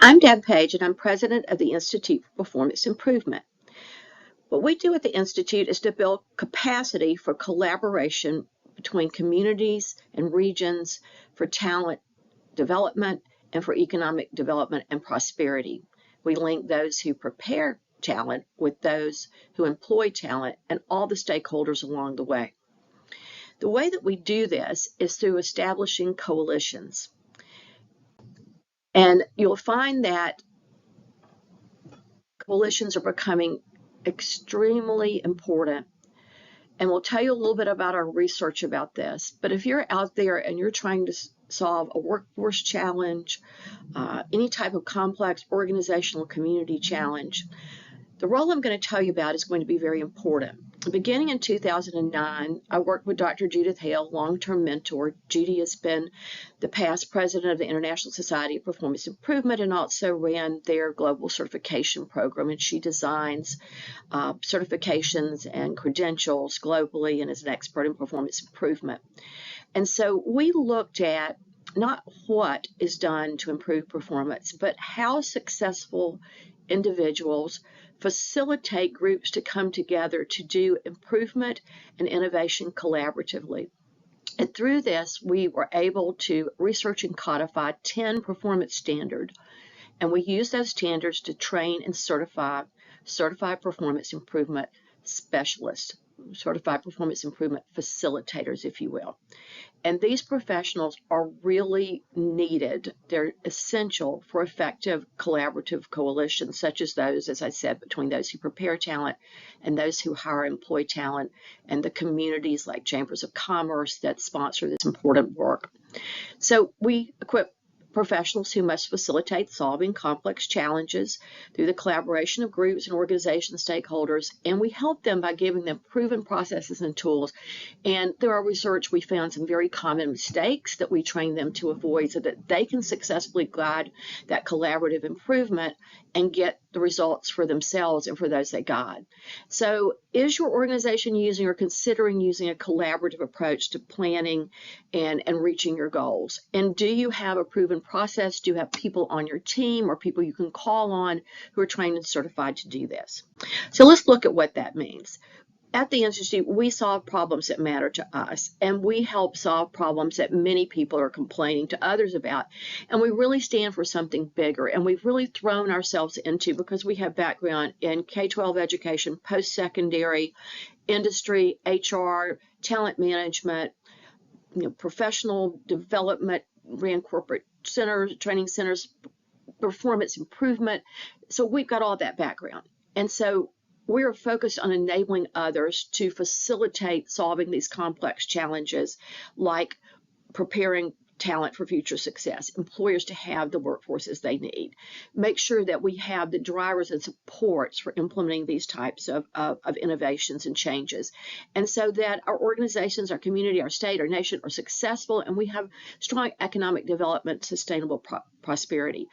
I'm Deb Page, and I'm president of the Institute for Performance Improvement. What we do at the Institute is to build capacity for collaboration between communities and regions for talent development and for economic development and prosperity. We link those who prepare talent with those who employ talent and all the stakeholders along the way. The way that we do this is through establishing coalitions. And you'll find that coalitions are becoming extremely important. And we'll tell you a little bit about our research about this. But if you're out there and you're trying to solve a workforce challenge, any type of complex organizational community challenge, the role I'm going to tell you about is going to be very important. Beginning in 2009, I worked with Dr. Judith Hale, long-term mentor. Judy has been the past president of the International Society of Performance Improvement and also ran their global certification program, and she designs certifications and credentials globally and is an expert in performance improvement. And so we looked at not what is done to improve performance, but how successful individuals facilitate groups to come together to do improvement and innovation collaboratively. And through this, we were able to research and codify 10 performance standards, and we use those standards to train and certify performance improvement specialists, certified performance improvement facilitators, if you will. And these professionals are really needed. They're essential for effective collaborative coalitions, such as those, as I said, between those who prepare talent and those who hire and employ talent, and the communities like chambers of commerce that sponsor this important work. So we equip professionals who must facilitate solving complex challenges through the collaboration of groups and organization stakeholders, and we help them by giving them proven processes and tools. And through our research, we found some very common mistakes that we train them to avoid so that they can successfully guide that collaborative improvement and get the results for themselves and for those they guide. So is your organization using or considering using a collaborative approach to planning and reaching your goals? And do you have a proven process? Do you have people on your team or people you can call on who are trained and certified to do this? So let's look at what that means. At the Institute, we solve problems that matter to us, and we help solve problems that many people are complaining to others about. And we really stand for something bigger, and we've really thrown ourselves into, because we have background in K-12 education, post-secondary, industry, HR, talent management, professional development, ran corporate centers, training centers, performance improvement. So we've got all that background. And so we're focused on enabling others to facilitate solving these complex challenges, like preparing talent for future success, employers to have the workforces they need, make sure that we have the drivers and supports for implementing these types of innovations and changes, and so that our organizations, our community, our state, our nation are successful, and we have strong economic development, sustainable prosperity.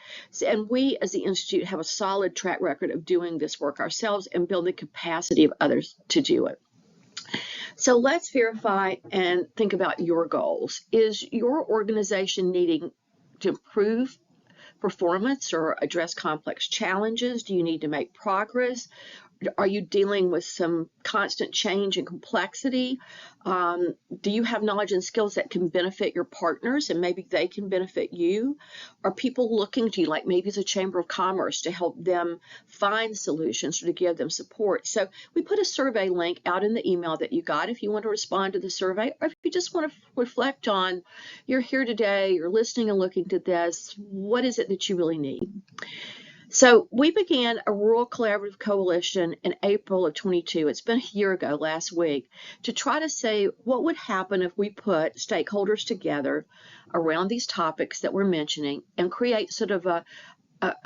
And we as the Institute have a solid track record of doing this work ourselves and building capacity of others to do it. So let's verify and think about your goals. Is your organization needing to improve performance or address complex challenges? Do you need to make progress? Are you dealing with some constant change and complexity? Do you have knowledge and skills that can benefit your partners and maybe they can benefit you? Are people looking to you, like maybe as a chamber of commerce, to help them find solutions or to give them support? So we put a survey link out in the email that you got if you want to respond to the survey, or if you just want to reflect on, you're here today, you're listening and looking to this, what is it that you really need? So we began a rural collaborative coalition in April of 22. It's been a year ago last week, to try to say what would happen if we put stakeholders together around these topics that we're mentioning and create sort of a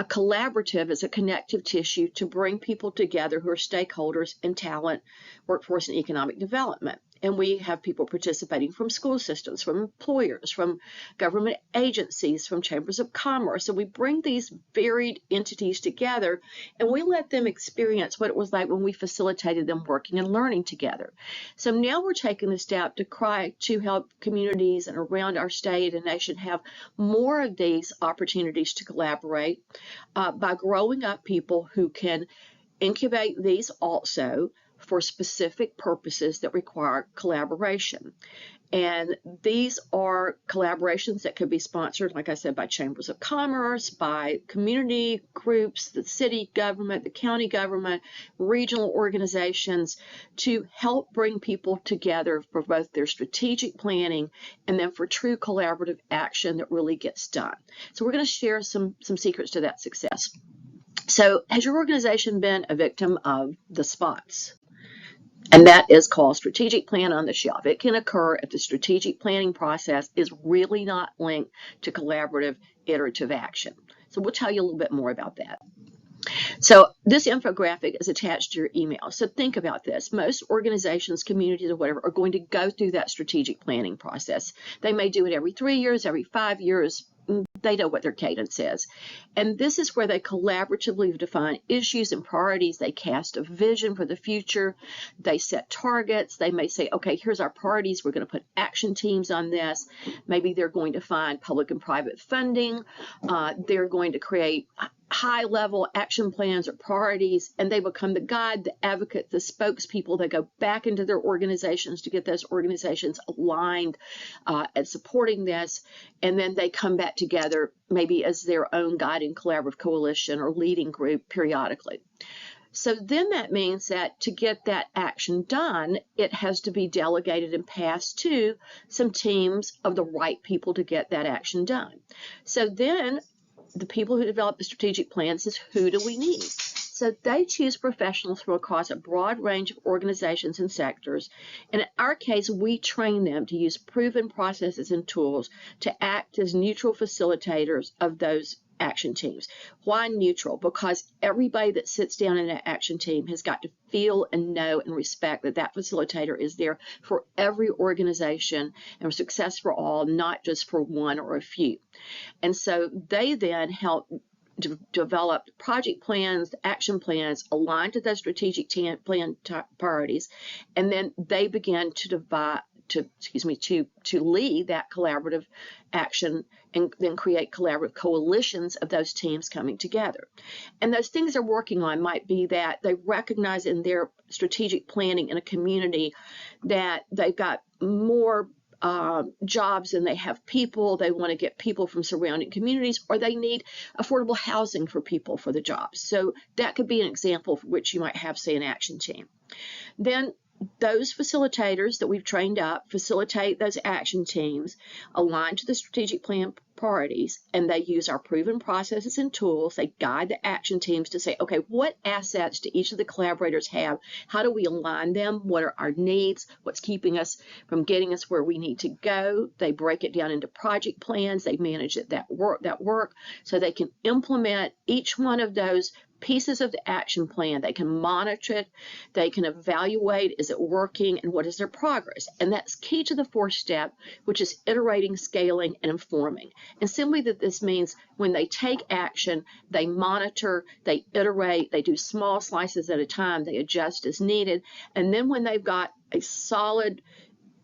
collaborative as a connective tissue to bring people together who are stakeholders in talent, workforce, and economic development. And we have people participating from school systems, from employers, from government agencies, from chambers of commerce. So we bring these varied entities together and we let them experience what it was like when we facilitated them working and learning together. So now we're taking the step to help communities and around our state and nation have more of these opportunities to collaborate by growing up people who can incubate these also for specific purposes that require collaboration. And these are collaborations that could be sponsored, like I said, by chambers of commerce, by community groups, the city government, the county government, regional organizations, to help bring people together for both their strategic planning and then for true collaborative action that really gets done. So we're going to share some secrets to that success. So has your organization been a victim of the spots? And that is called strategic plan on the shelf. It can occur if the strategic planning process is really not linked to collaborative iterative action. So we'll tell you a little bit more about that. So this infographic is attached to your email. So think about this. Most organizations, communities, or whatever are going to go through that strategic planning process. They may do it every 3 years, every 5 years. They know what their cadence is. And this is where they collaboratively define issues and priorities. They cast a vision for the future. They set targets. They may say, okay, here's our priorities. We're going to put action teams on this. Maybe they're going to find public and private funding. They're going to create high-level action plans or priorities, and they become the guide, the advocate, the spokespeople. They go back into their organizations to get those organizations aligned and supporting this, and then they come back together maybe as their own guiding collaborative coalition or leading group periodically. So then that means that to get that action done, it has to be delegated and passed to some teams of the right people to get that action done. So then the people who develop the strategic plan says, who do we need? So they choose professionals from across a broad range of organizations and sectors. And in our case, we train them to use proven processes and tools to act as neutral facilitators of those action teams. Why neutral? Because everybody that sits down in an action team has got to feel and know and respect that that facilitator is there for every organization and for success for all, not just for one or a few. And so they then help develop project plans, action plans aligned to those strategic plan priorities, and then they begin to lead that collaborative action and then create collaborative coalitions of those teams coming together. And those things they're working on might be that they recognize in their strategic planning in a community that they've got more jobs and they have people. They want to get people from surrounding communities, or they need affordable housing for people for the jobs. So that could be an example for which you might have, say, an action team. Then those facilitators that we've trained up facilitate those action teams aligned to the strategic plan priorities, and they use our proven processes and tools. They guide the action teams to say, okay, what assets do each of the collaborators have? How do we align them? What are our needs? What's keeping us from getting us where we need to go? They break it down into project plans. They manage that work so they can implement each one of those pieces of the action plan. They can monitor it, they can evaluate, is it working, and what is their progress? And that's key to the fourth step, which is iterating, scaling, and informing. And simply that this means when they take action, they monitor, they iterate, they do small slices at a time, they adjust as needed, and then when they've got a solid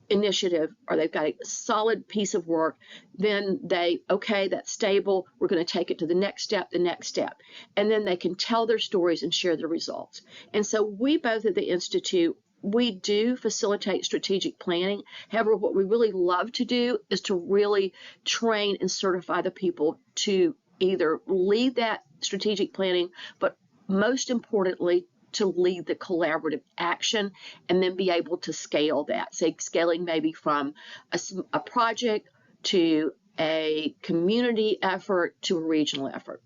initiative or they've got a solid piece of work, then okay, that's stable, we're going to take it to the next step, and then they can tell their stories and share their results. And so we both at the Institute, we do facilitate strategic planning. However, what we really love to do is to really train and certify the people to either lead that strategic planning, but most importantly, to lead the collaborative action and then be able to scale that. Say scaling maybe from a project to a community effort to a regional effort.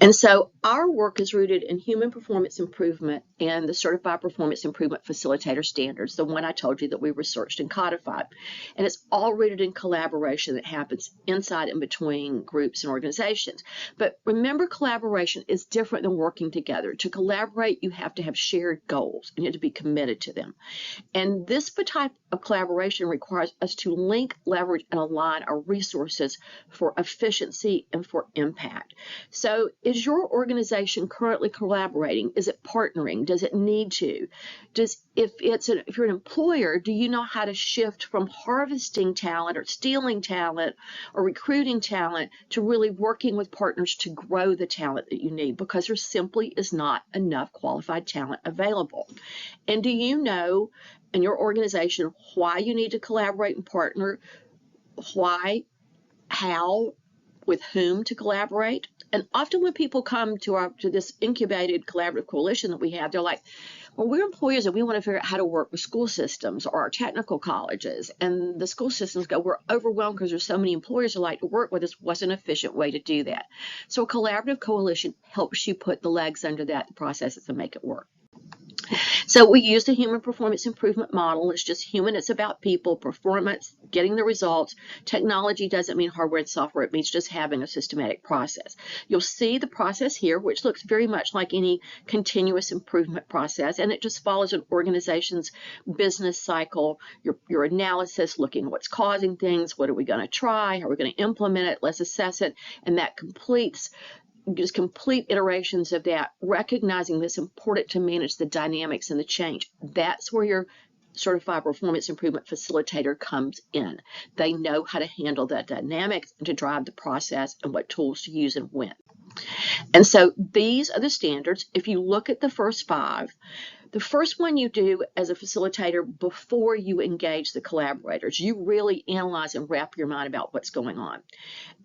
And so our work is rooted in human performance improvement and the Certified Performance Improvement Facilitator standards, the one I told you that we researched and codified. And it's all rooted in collaboration that happens inside and between groups and organizations. But remember, collaboration is different than working together. To collaborate, you have to have shared goals and you have to be committed to them. And this type of collaboration requires us to link, leverage, and align our resources for efficiency and for impact. So is your organization currently collaborating? Is it partnering? Does it need to? If you're an employer, do you know how to shift from harvesting talent or stealing talent or recruiting talent to really working with partners to grow the talent that you need? Because there simply is not enough qualified talent available. And do you know in your organization why you need to collaborate and partner? Why, how, with whom to collaborate? And often when people come to this incubated collaborative coalition that we have, they're like, well, we're employers and we want to figure out how to work with school systems or our technical colleges. And the school systems go, we're overwhelmed because there's so many employers who like to work with us. What's an efficient way to do that? So a collaborative coalition helps you put the legs under that, the processes, and make it work. So we use the human performance improvement model. It's just human. It's about people, performance, getting the results. Technology doesn't mean hardware and software. It means just having a systematic process. You'll see the process here, which looks very much like any continuous improvement process, and it just follows an organization's business cycle, your analysis, looking at what's causing things, what are we going to try, how are we going to implement it, let's assess it, and that completes just complete iterations of that, recognizing this important to manage the dynamics and the change. That's where your Certified Performance Improvement Facilitator comes in. They know how to handle that dynamics and to drive the process and what tools to use and when. And so these are the standards. If you look at the first 5, the first one you do as a facilitator before you engage the collaborators, you really analyze and wrap your mind about what's going on.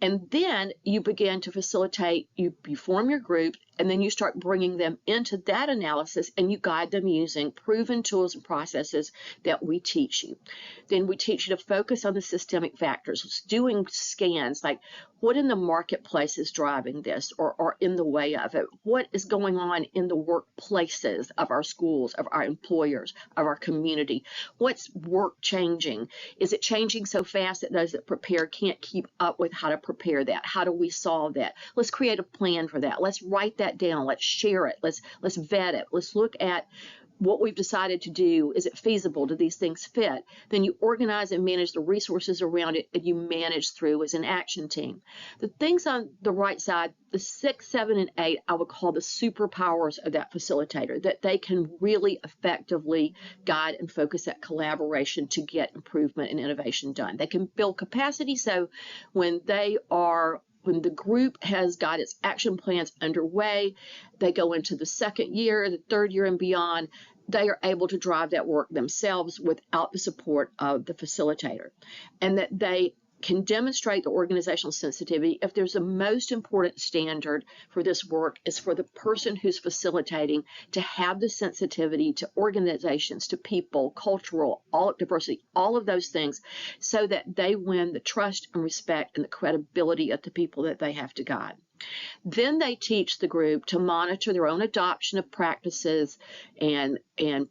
And then you begin to facilitate, you form your group, and then you start bringing them into that analysis and you guide them using proven tools and processes that we teach you. Then we teach you to focus on the systemic factors, doing scans like what in the marketplace is driving this or in the way of it, what is going on in the workplaces of our schools, of our employers, of our community, what's work changing? Is it changing so fast that those that prepare can't keep up with how to prepare that? How do we solve that? Let's create a plan for that. Let's write that down. Let's share it. Let's vet it. Let's look at what we've decided to do. Is it feasible? Do these things fit? Then you organize and manage the resources around it, and you manage through as an action team. The things on the right side, the 6, 7, and 8, I would call the superpowers of that facilitator, that they can really effectively guide and focus that collaboration to get improvement and innovation done. They can build capacity, so when the group has got its action plans underway, they go into the 2nd year, the 3rd year, and beyond, they are able to drive that work themselves without the support of the facilitator. And that they can demonstrate the organizational sensitivity. If there's a most important standard for this work is for the person who's facilitating to have the sensitivity to organizations, to people, cultural, diversity, all of those things, so that they win the trust and respect and the credibility of the people that they have to guide. Then they teach the group to monitor their own adoption of practices and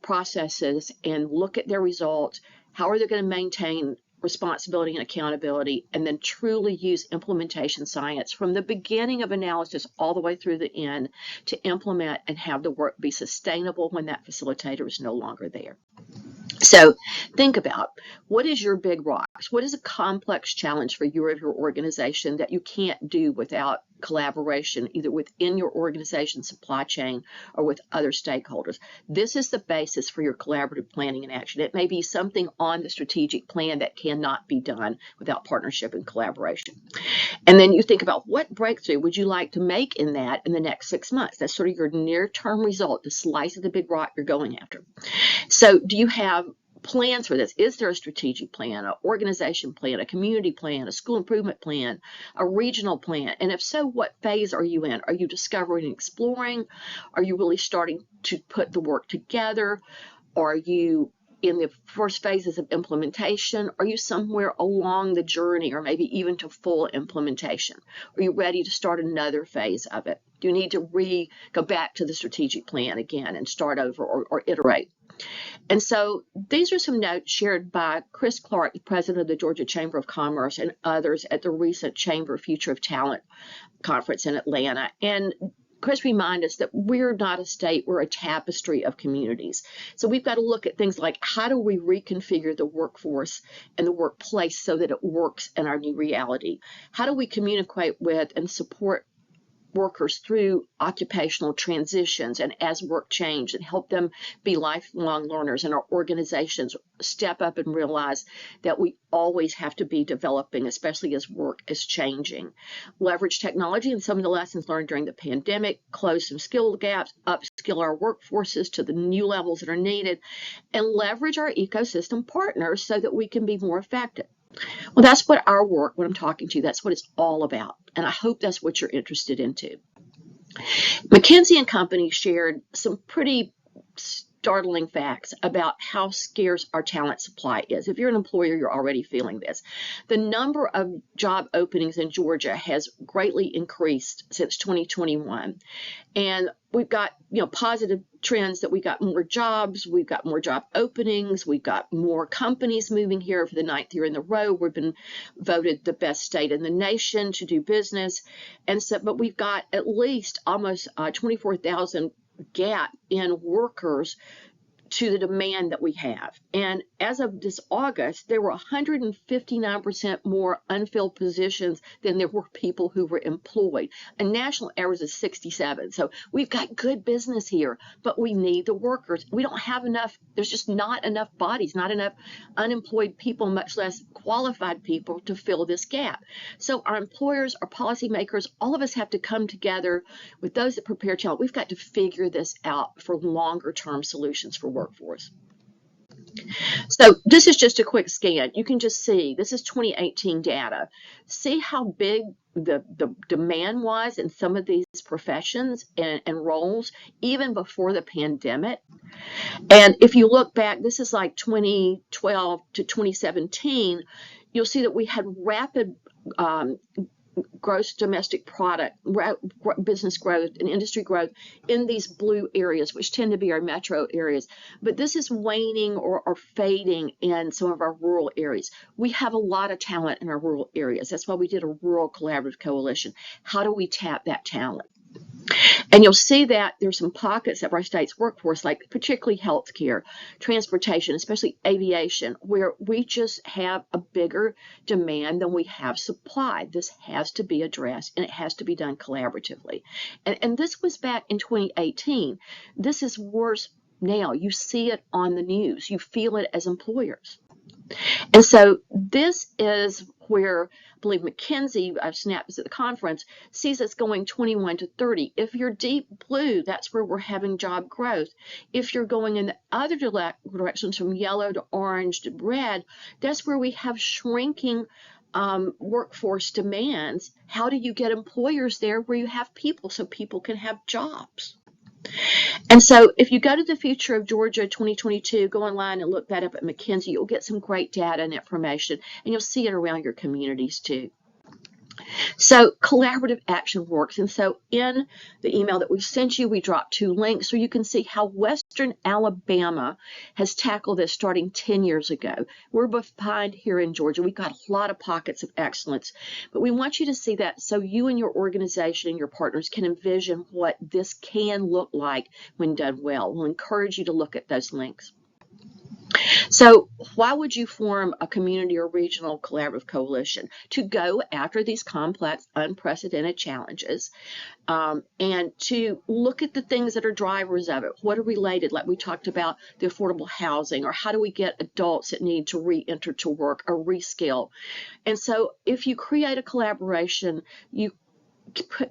processes and look at their results. How are they going to maintain responsibility and accountability, and then truly use implementation science from the beginning of analysis all the way through the end to implement and have the work be sustainable when that facilitator is no longer there. So think about, what is your big rocks? What is a complex challenge for your organization that you can't do without collaboration, either within your organization's supply chain or with other stakeholders? This is the basis for your collaborative planning and action. It may be something on the strategic plan that cannot be done without partnership and collaboration. And then you think about, what breakthrough would you like to make in that in the next 6 months? That's sort of your near-term result, the slice of the big rock you're going after. So do you have plans for this? Is there a strategic plan, an organization plan, a community plan, a school improvement plan, a regional plan? And if so, what phase are you in? Are you discovering and exploring? Are you really starting to put the work together? Are you in the first phases of implementation? Are you somewhere along the journey, or maybe even to full implementation? Are you ready to start another phase of it? Do you need to go back to the strategic plan again and start over, or iterate? And so these are some notes shared by Chris Clark, the president of the Georgia Chamber of Commerce, and others at the recent Chamber Future of Talent conference in Atlanta. And Chris reminded us that we're not a state, we're a tapestry of communities. So we've got to look at things like, how do we reconfigure the workforce and the workplace so that it works in our new reality? How do we communicate with and support workers through occupational transitions and as work change, and help them be lifelong learners, and our organizations step up and realize that we always have to be developing, especially as work is changing. Leverage technology and some of the lessons learned during the pandemic, close some skill gaps, upskill our workforces to the new levels that are needed, and leverage our ecosystem partners so that we can be more effective. Well, that's what our work, when I'm talking to you, that's what it's all about. And I hope that's what you're interested in too. McKinsey and Company shared some pretty startling facts about how scarce our talent supply is. If you're an employer, you're already feeling this. The number of job openings in Georgia has greatly increased since 2021. And we've got, positive trends that we got more jobs, we've got more job openings, we've got more companies moving here for the 9th year in a row. We've been voted the best state in the nation to do business. And so, but we've got at least almost 24,000 gap in workers to the demand that we have. And as of this August, there were 159% more unfilled positions than there were people who were employed. A national average is 67. So we've got good business here, but we need the workers. We don't have enough. There's just not enough bodies, not enough unemployed people, much less qualified people to fill this gap. So our employers, our policymakers, all of us have to come together with those that prepare talent. We've got to figure this out for longer term solutions for workforce. So this is just a quick scan. You can just see, this is 2018 data. See how big the demand was in some of these professions and roles, even before the pandemic. And if you look back, this is like 2012 to 2017, you'll see that we had rapid gross domestic product, business growth, and industry growth in these blue areas, which tend to be our metro areas. But this is waning or fading in some of our rural areas. We have a lot of talent in our rural areas. That's why we did a rural collaborative coalition. How do we tap that talent? And you'll see that there's some pockets of our state's workforce, like particularly healthcare, transportation, especially aviation, where we just have a bigger demand than we have supply. This has to be addressed, and it has to be done collaboratively. And this was back in 2018. This is worse now. You see it on the news. You feel it as employers. And so this is where I believe McKinsey, snapped this at the conference, sees us going 21 to 30. If you're deep blue, that's where we're having job growth. If you're going in the other directions from yellow to orange to red, that's where we have shrinking workforce demands. How do you get employers there where you have people so people can have jobs? And so if you go to the Future of Georgia 2022, go online and look that up at McKinsey, you'll get some great data and information, and you'll see it around your communities too. So collaborative action works. And so in the email that we sent you, we dropped 2 links so you can see how Western Alabama has tackled this starting 10 years ago. We're behind here in Georgia. We've got a lot of pockets of excellence, but we want you to see that so you and your organization and your partners can envision what this can look like when done well. We'll encourage you to look at those links. So why would you form a community or regional collaborative coalition? To go after these complex, unprecedented challenges, and to look at the things that are drivers of it. What are related, like we talked about the affordable housing, or how do we get adults that need to re-enter to work or reskill? And so if you create a collaboration, you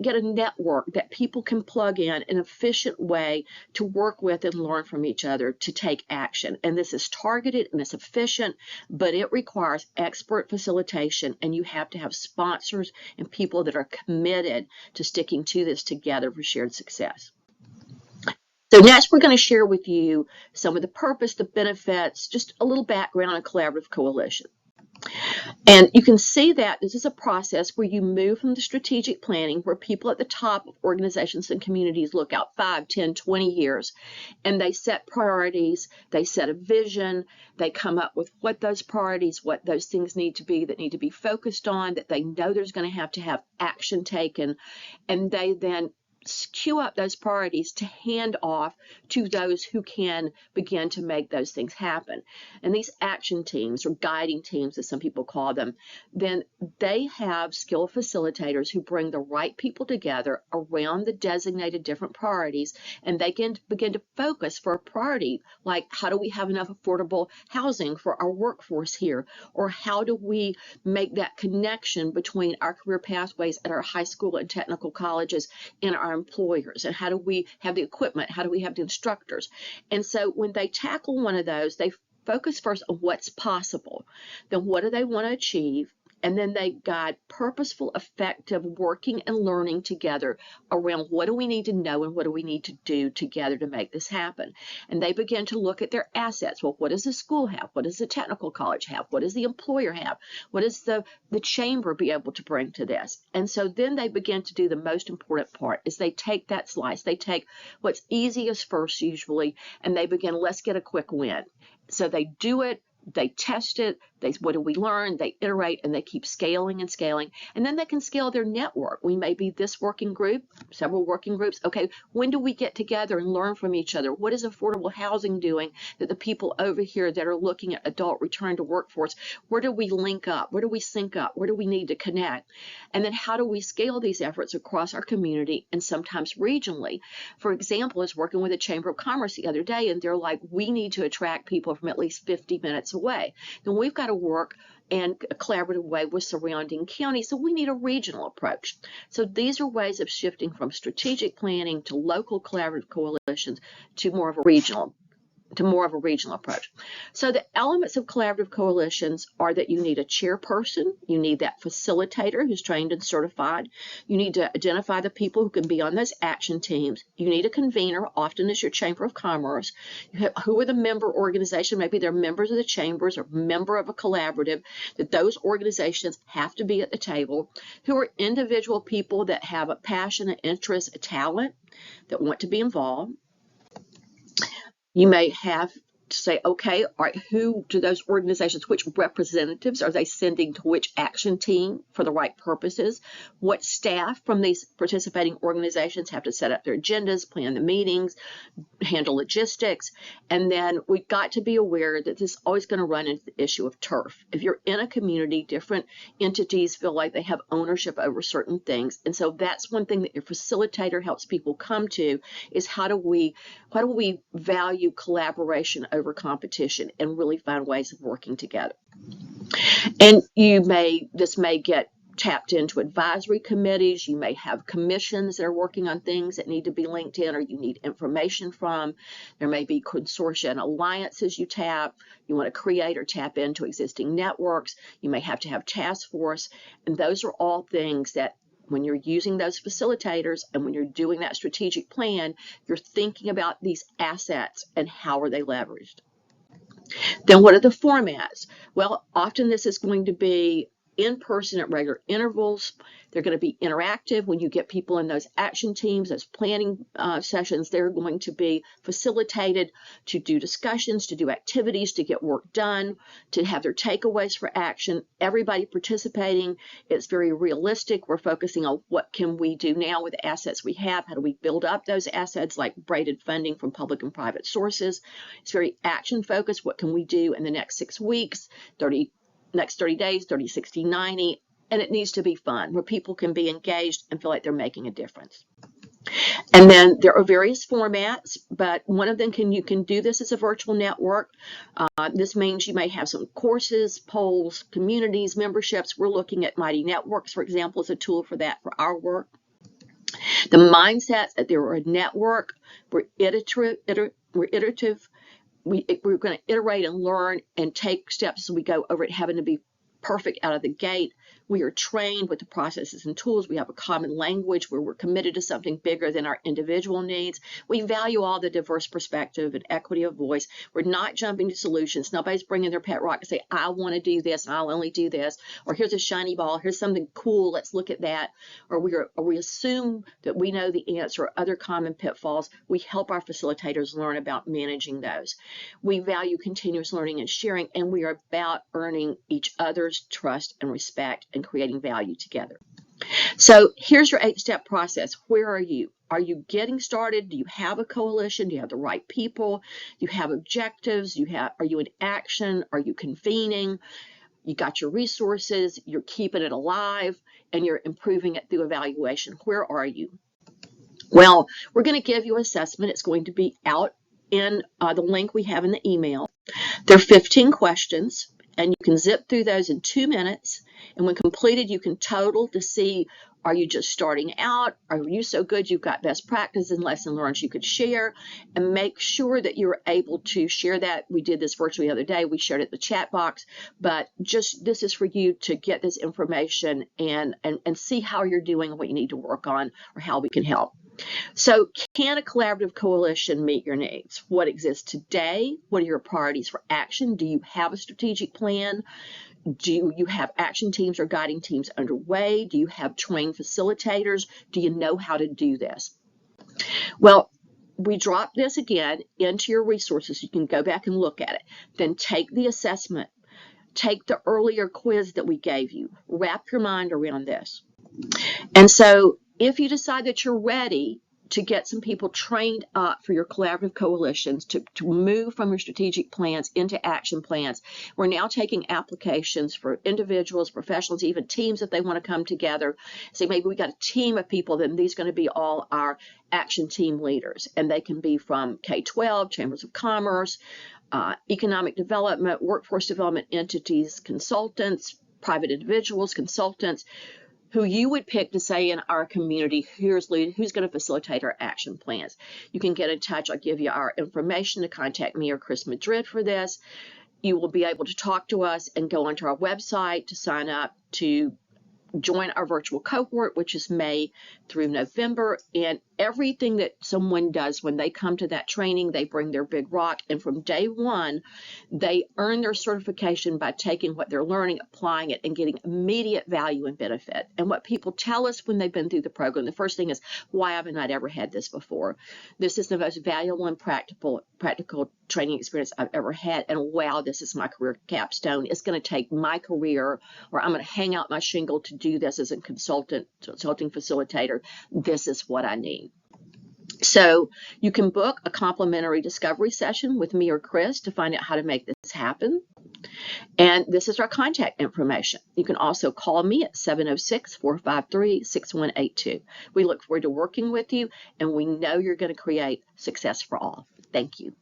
get a network that people can plug in an efficient way to work with and learn from each other to take action. And this is targeted and it's efficient, but it requires expert facilitation, and you have to have sponsors and people that are committed to sticking to this together for shared success. So next, we're going to share with you some of the purpose, the benefits, just a little background on collaborative coalition. And you can see that this is a process where you move from the strategic planning, where people at the top of organizations and communities look out 5, 10, 20 years, and they set priorities, they set a vision, they come up with what those priorities, what those things need to be focused on, that they know there's going to have action taken, and they then queue up those priorities to hand off to those who can begin to make those things happen. And these action teams, or guiding teams as some people call them, then they have skilled facilitators who bring the right people together around the designated different priorities, and they can begin to focus for a priority like, how do we have enough affordable housing for our workforce here? Or how do we make that connection between our career pathways at our high school and technical colleges and our employers? And how do we have the equipment? How do we have the instructors? And so when they tackle one of those, they focus first on what's possible, then what do they want to achieve, and then they guide purposeful, effective working and learning together around what do we need to know and what do we need to do together to make this happen. And they begin to look at their assets. Well, what does the school have? What does the technical college have? What does the employer have? What does the chamber be able to bring to this? And so then they begin to do the most important part, is they take that slice. They take what's easiest first usually, and they begin, let's get a quick win. So they do it, they test it, what do we learn? They iterate, and they keep scaling and scaling, and then they can scale their network. We may be this working group, several working groups. Okay, when do we get together and learn from each other? What is affordable housing doing that the people over here that are looking at adult return to workforce, where do we link up? Where do we sync up? Where do we need to connect? And then how do we scale these efforts across our community and sometimes regionally? For example, I was working with the Chamber of Commerce the other day, and they're like, we need to attract people from at least 50 minutes away. Then we've got to work in a collaborative way with surrounding counties, so we need a regional approach. So these are ways of shifting from strategic planning to local collaborative coalitions to more of a regional approach. So the elements of collaborative coalitions are that you need a chairperson, you need that facilitator who's trained and certified, you need to identify the people who can be on those action teams, you need a convener, often as your Chamber of Commerce, who are the member organization, maybe they're members of the chambers or member of a collaborative, that those organizations have to be at the table, who are individual people that have a passion, an interest, a talent, that want to be involved. You may have to say, okay, all right, who do those organizations, which representatives are they sending to which action team for the right purposes? What staff from these participating organizations have to set up their agendas, plan the meetings, handle logistics? And then we've got to be aware that this is always going to run into the issue of turf. If you're in a community, different entities feel like they have ownership over certain things. And so that's one thing that your facilitator helps people come to, is how do we value collaboration over competition and really find ways of working together. And this may get tapped into advisory committees. You may have commissions that are working on things that need to be linked in or you need information from. There may be consortia and alliances you tap. You want to create or tap into existing networks. You may have to have task force. And those are all things that when you're using those facilitators and when you're doing that strategic plan, you're thinking about these assets and how are they leveraged. Then what are the formats? Well, often this is going to be in person at regular intervals. They're going to be interactive. When you get people in those action teams, those planning sessions, they're going to be facilitated to do discussions, to do activities, to get work done, to have their takeaways for action. Everybody participating. It's very realistic. We're focusing on what can we do now with the assets we have. How do we build up those assets, like braided funding from public and private sources? It's very action focused. What can we do in the next 6 weeks, next 30 days, 30, 60, 90, and it needs to be fun, where people can be engaged and feel like they're making a difference. And then there are various formats, but one of them you can do this as a virtual network. This means you may have some courses, polls, communities, memberships. We're looking at Mighty Networks, for example, as a tool for that for our work. The mindset that they're a network, we're iterative. We're going to iterate and learn and take steps as we go over it, having to be perfect out of the gate. We are trained with the processes and tools. We have a common language where we're committed to something bigger than our individual needs. We value all the diverse perspective and equity of voice. We're not jumping to solutions. Nobody's bringing their pet rock and say, I want to do this and I'll only do this. Or here's a shiny ball. Here's something cool. Let's look at that. Or we assume that we know the answer. Other common pitfalls. We help our facilitators learn about managing those. We value continuous learning and sharing, and we are about earning each other's trust and respect and creating value together. So here's your 8-step process. Where are you? Are you getting started? Do you have a coalition? Do you have the right people? Do you have objectives? Are you in action? Are you convening? You got your resources, you're keeping it alive, and you're improving it through evaluation. Where are you? Well, we're going to give you an assessment. It's going to be out in the link we have in the email. There are 15 questions, and you can zip through those in 2 minutes. And when completed, you can total to see, are you just starting out? Are you so good you've got best practices and lesson learned you could share? And make sure that you're able to share that. We did this virtually the other day. We shared it in the chat box. But just this is for you to get this information and see how you're doing and what you need to work on or how we can help. So can a collaborative coalition meet your needs? What exists today? What are your priorities for action? Do you have a strategic plan? Do you have action teams or guiding teams underway? Do you have trained facilitators? Do you know how to do this? Well, we drop this again into your resources. You can go back and look at it. Then take the assessment. Take the earlier quiz that we gave you. Wrap your mind around this. And so if you decide that you're ready to get some people trained up for your collaborative coalitions, to move from your strategic plans into action plans, we're now taking applications for individuals, professionals, even teams if they want to come together. Say maybe we got a team of people, then these are going to be all our action team leaders. And they can be from K-12, chambers of commerce, economic development, workforce development entities, consultants, private individuals, consultants, who you would pick to say in our community, who's going to facilitate our action plans. You can get in touch. I'll give you our information to contact me or Chris Madrid for this. You will be able to talk to us and go onto our website to sign up to join our virtual cohort, which is May through November. And everything that someone does when they come to that training, they bring their big rock. And from day one, they earn their certification by taking what they're learning, applying it, and getting immediate value and benefit. And what people tell us when they've been through the program, the first thing is, why haven't I ever had this before? This is the most valuable and practical training experience I've ever had. And wow, this is my career capstone. It's going to take my career, or I'm going to hang out my shingle to do this as a consulting facilitator. This is what I need. So you can book a complimentary discovery session with me or Chris to find out how to make this happen. And this is our contact information. You can also call me at 706-453-6182. We look forward to working with you, and we know you're going to create success for all. Thank you.